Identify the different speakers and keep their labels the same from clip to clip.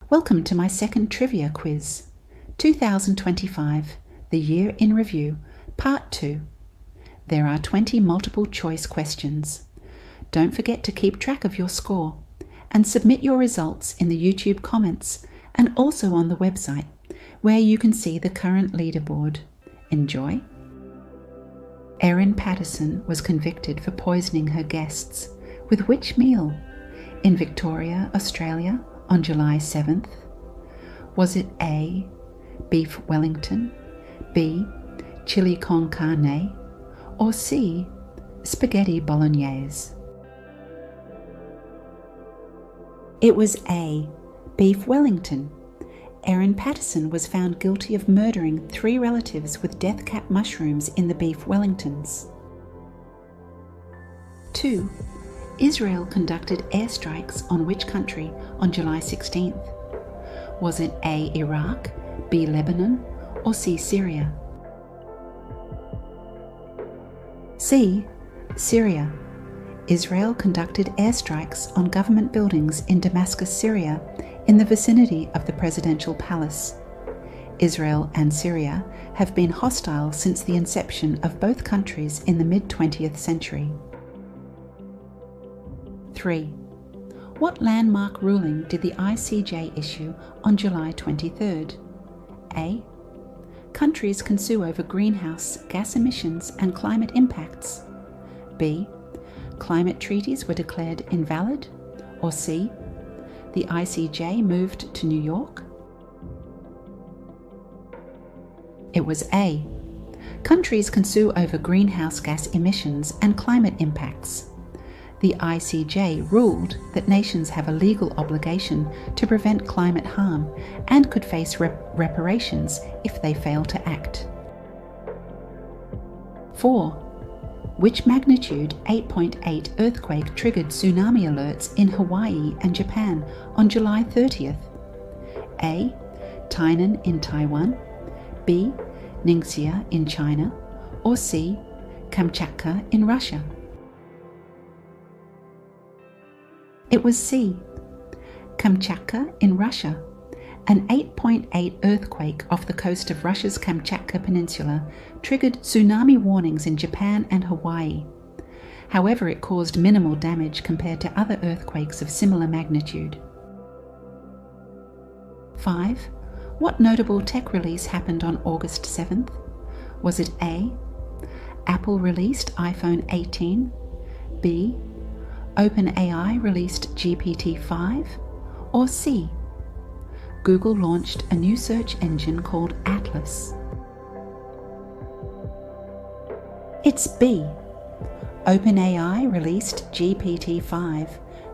Speaker 1: Welcome to my second trivia quiz, 2025, the Year in Review, Part 2. There are 20 multiple choice questions. Don't forget to keep track of your score and submit your results in the YouTube comments and also on the website, where you can see the current leaderboard. Enjoy! Erin Patterson was convicted for poisoning her guests. With which meal? In Victoria, Australia, on July 7th? Was it A, beef Wellington, B, chili con carne, or C, spaghetti bolognese? It was A, beef Wellington. Erin Patterson was found guilty of murdering 3 relatives with death cap mushrooms in the beef Wellingtons. 2. Israel conducted airstrikes on which country on July 16th? Was it A, Iraq, B, Lebanon, or C, Syria? C, Syria. Israel conducted airstrikes on government buildings in Damascus, Syria, in the vicinity of the presidential palace. Israel and Syria have been hostile since the inception of both countries in the mid-20th century. 3. What landmark ruling did the ICJ issue on July 23rd? A. Countries can sue over greenhouse gas emissions and climate impacts. B. Climate treaties were declared invalid. Or C. The ICJ moved to New York. It was A. Countries can sue over greenhouse gas emissions and climate impacts. The ICJ ruled that nations have a legal obligation to prevent climate harm and could face reparations if they fail to act. 4. Which magnitude 8.8 earthquake triggered tsunami alerts in Hawaii and Japan on July 30th? A. Tainan in Taiwan, B. Ningxia in China, or C. Kamchatka in Russia? It was C. Kamchatka in Russia. An 8.8 earthquake off the coast of Russia's Kamchatka Peninsula triggered tsunami warnings in Japan and Hawaii. However, it caused minimal damage compared to other earthquakes of similar magnitude. 5. What notable tech release happened on August 7th? Was it A. Apple released iPhone 18, B. OpenAI released GPT-5, or C. Google launched a new search engine called Atlas? It's B. OpenAI released GPT-5.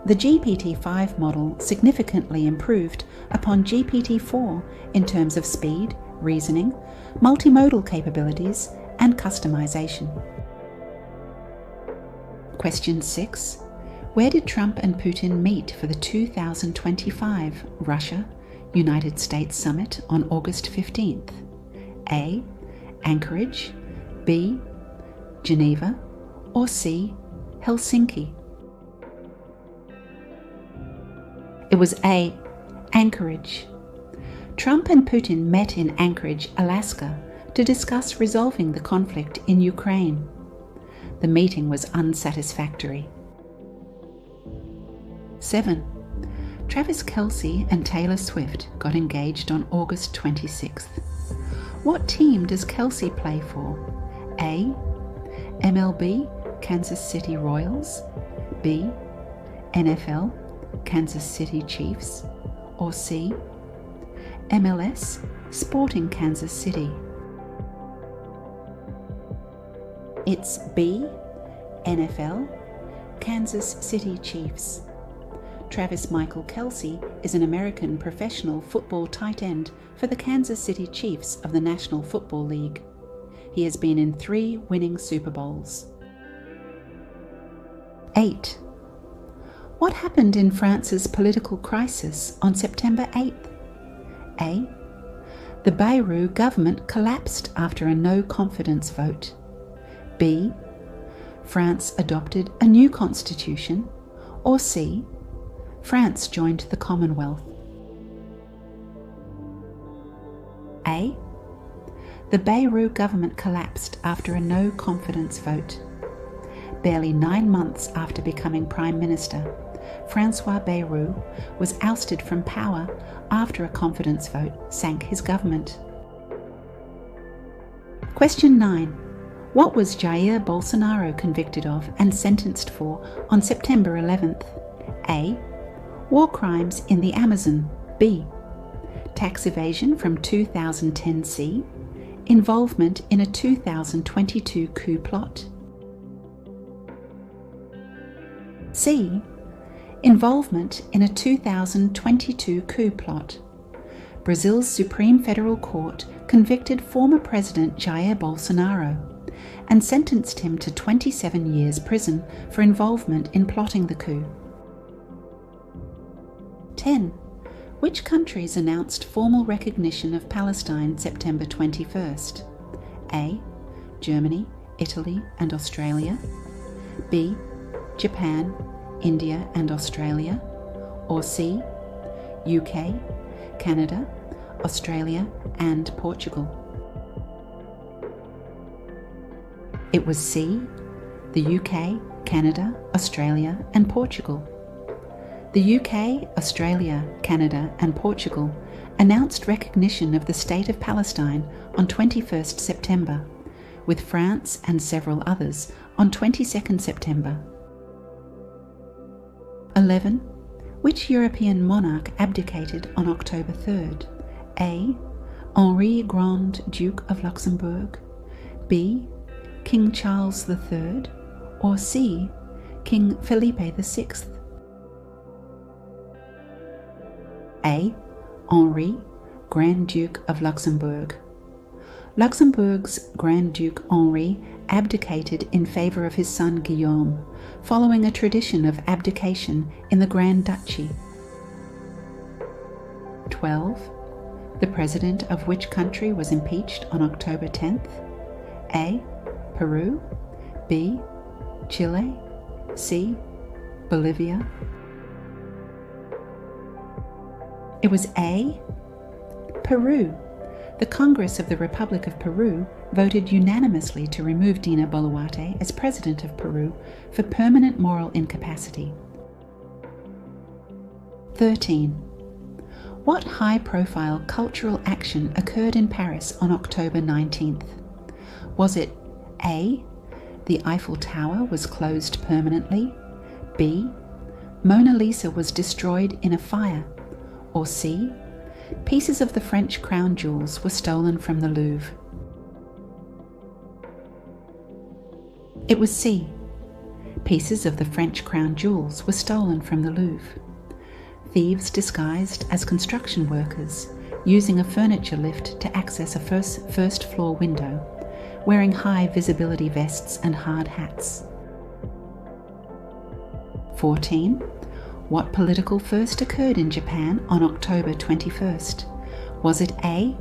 Speaker 1: The GPT-5 model significantly improved upon GPT-4 in terms of speed, reasoning, multimodal capabilities, and customization. Question 6. Where did Trump and Putin meet for the 2025 Russia-United States Summit on August 15th? A. Anchorage, B. Geneva, or C. Helsinki? It was A. Anchorage. Trump and Putin met in Anchorage, Alaska, to discuss resolving the conflict in Ukraine. The meeting was unsatisfactory. 7. Travis Kelce and Taylor Swift got engaged on August 26th. What team does Kelce play for? A. MLB, Kansas City Royals, B. NFL, Kansas City Chiefs, or C. MLS, Sporting Kansas City? It's B. NFL, Kansas City Chiefs. Travis Michael Kelce is an American professional football tight end for the Kansas City Chiefs of the National Football League. He has been in 3 winning Super Bowls. 8. What happened in France's political crisis on September 8th? A. The Bayrou government collapsed after a no-confidence vote. B. France adopted a new constitution. Or C. France joined the Commonwealth? A. The Bayrou government collapsed after a no-confidence vote. Barely 9 months after becoming Prime Minister, Francois Bayrou was ousted from power after a confidence vote sank his government. Question 9. What was Jair Bolsonaro convicted of and sentenced for on September 11th? A. War crimes in the Amazon. B. Tax evasion from 2010. C. Involvement in a 2022 coup plot. C. Involvement in a 2022 coup plot. Brazil's Supreme Federal Court convicted former President Jair Bolsonaro and sentenced him to 27 years prison for involvement in plotting the coup. 10. Which countries announced formal recognition of Palestine September 21st? A. Germany, Italy and Australia. B. Japan, India and Australia. Or C. UK, Canada, Australia and Portugal. It was C. The UK, Canada, Australia and Portugal. The UK, Australia, Canada and Portugal announced recognition of the State of Palestine on 21st September, with France and several others on 22nd September. 11. Which European monarch abdicated on October 3rd? A. Henri Grand Duke of Luxembourg. B. King Charles III. Or C. King Felipe VI. A. Henri, Grand Duke of Luxembourg. Luxembourg's Grand Duke Henri abdicated in favour of his son Guillaume, following a tradition of abdication in the Grand Duchy. 12. The President of which country was impeached on October 10th? A. Peru. B. Chile. C. Bolivia. It was A. Peru. The Congress of the Republic of Peru voted unanimously to remove Dina Boluarte as President of Peru for permanent moral incapacity. 13. What high-profile cultural action occurred in Paris on October 19th? Was it A. The Eiffel Tower was closed permanently. B. Mona Lisa was destroyed in a fire. Or C. Pieces of the French crown jewels were stolen from the Louvre. It was C. Pieces of the French crown jewels were stolen from the Louvre. Thieves disguised as construction workers, using a furniture lift to access a first floor window, wearing high visibility vests and hard hats. 14. What political first occurred in Japan on October 21st? Was it A.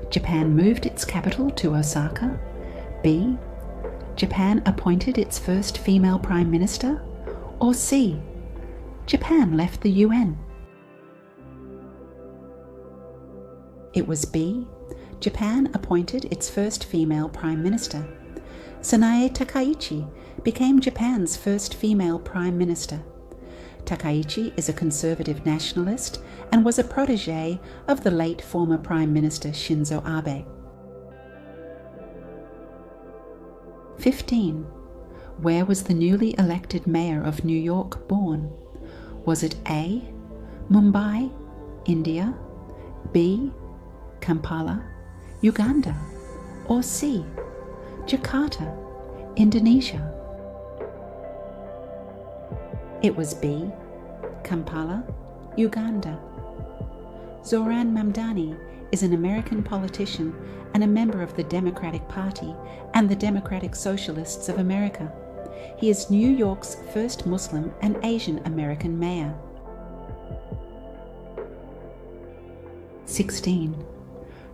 Speaker 1: Japan moved its capital to Osaka? B. Japan appointed its first female Prime Minister? Or C. Japan left the UN? It was B. Japan appointed its first female Prime Minister. Sanae Takaichi became Japan's first female Prime Minister. Takaichi is a conservative nationalist and was a protege of the late former Prime Minister Shinzo Abe. 15. Where was the newly elected mayor of New York born? Was it A. Mumbai, India, B. Kampala, Uganda, or C. Jakarta, Indonesia? It was B. Kampala, Uganda. Zoran Mamdani is an American politician and a member of the Democratic Party and the Democratic Socialists of America. He is New York's first Muslim and Asian American mayor. 16.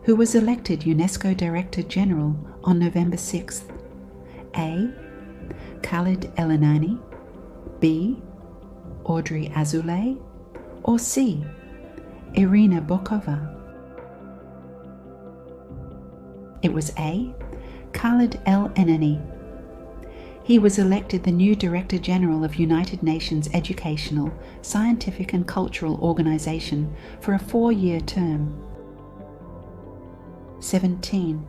Speaker 1: Who was elected UNESCO Director General on November 6th? A. Khalid El-Anani. B. Audrey Azoulay. Or C. Irina Bokova? It was A. Khalid El-Enani. He was elected the new Director General of United Nations Educational, Scientific and Cultural Organization for a 4-year term. 17.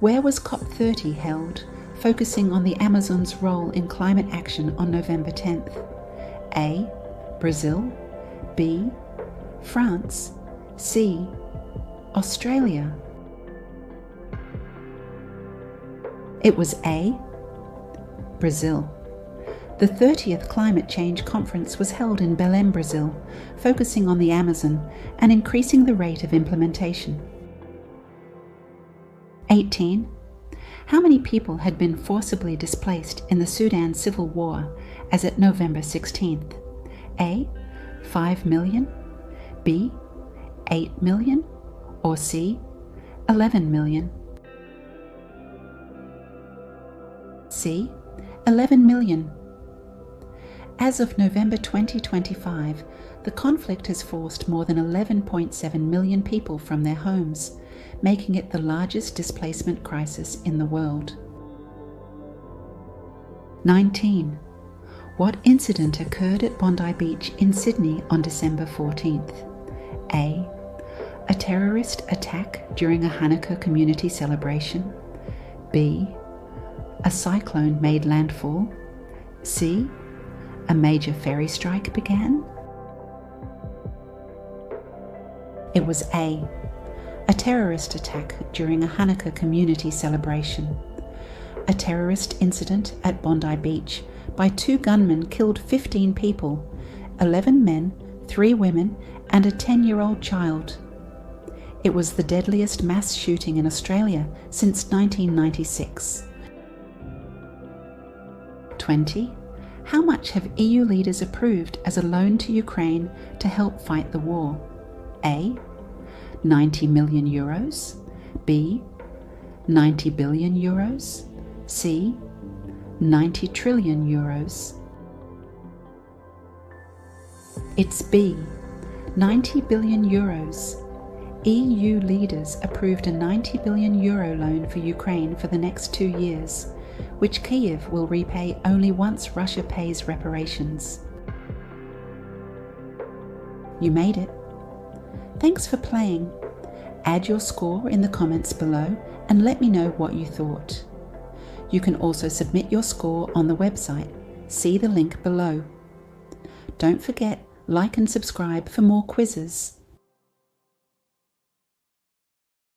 Speaker 1: Where was COP30 held, focusing on the Amazon's role in climate action on November 10th? A. Brazil. B. France. C. Australia. It was A. Brazil. The 30th Climate Change Conference was held in Belém, Brazil, focusing on the Amazon and increasing the rate of implementation. 18. How many people had been forcibly displaced in the Sudan Civil War as at November 16th? A. 5 million, B. 8 million, or C. 11 million? C. 11 million. As of November 2025, the conflict has forced more than 11.7 million people from their homes, making it the largest displacement crisis in the world. 19. What incident occurred at Bondi Beach in Sydney on December 14th? A. A terrorist attack during a Hanukkah community celebration. B. A cyclone made landfall. C. A major ferry strike began. It was A. A terrorist attack during a Hanukkah community celebration. A terrorist incident at Bondi Beach by 2 gunmen killed 15 people, 11 men, 3 women, and a 10-year-old child. It was the deadliest mass shooting in Australia since 1996. 20. How much have EU leaders approved as a loan to Ukraine to help fight the war? A. 90 million euros. B. 90 billion euros. C. 90 trillion euros. It's B. 90 billion euros. EU leaders approved a 90 billion euro loan for Ukraine for the next 2 years, which Kyiv will repay only once Russia pays reparations. You made it. Thanks for playing. Add your score in the comments below and let me know what you thought. You can also submit your score on the website. See the link below. Don't forget, like and subscribe for more quizzes.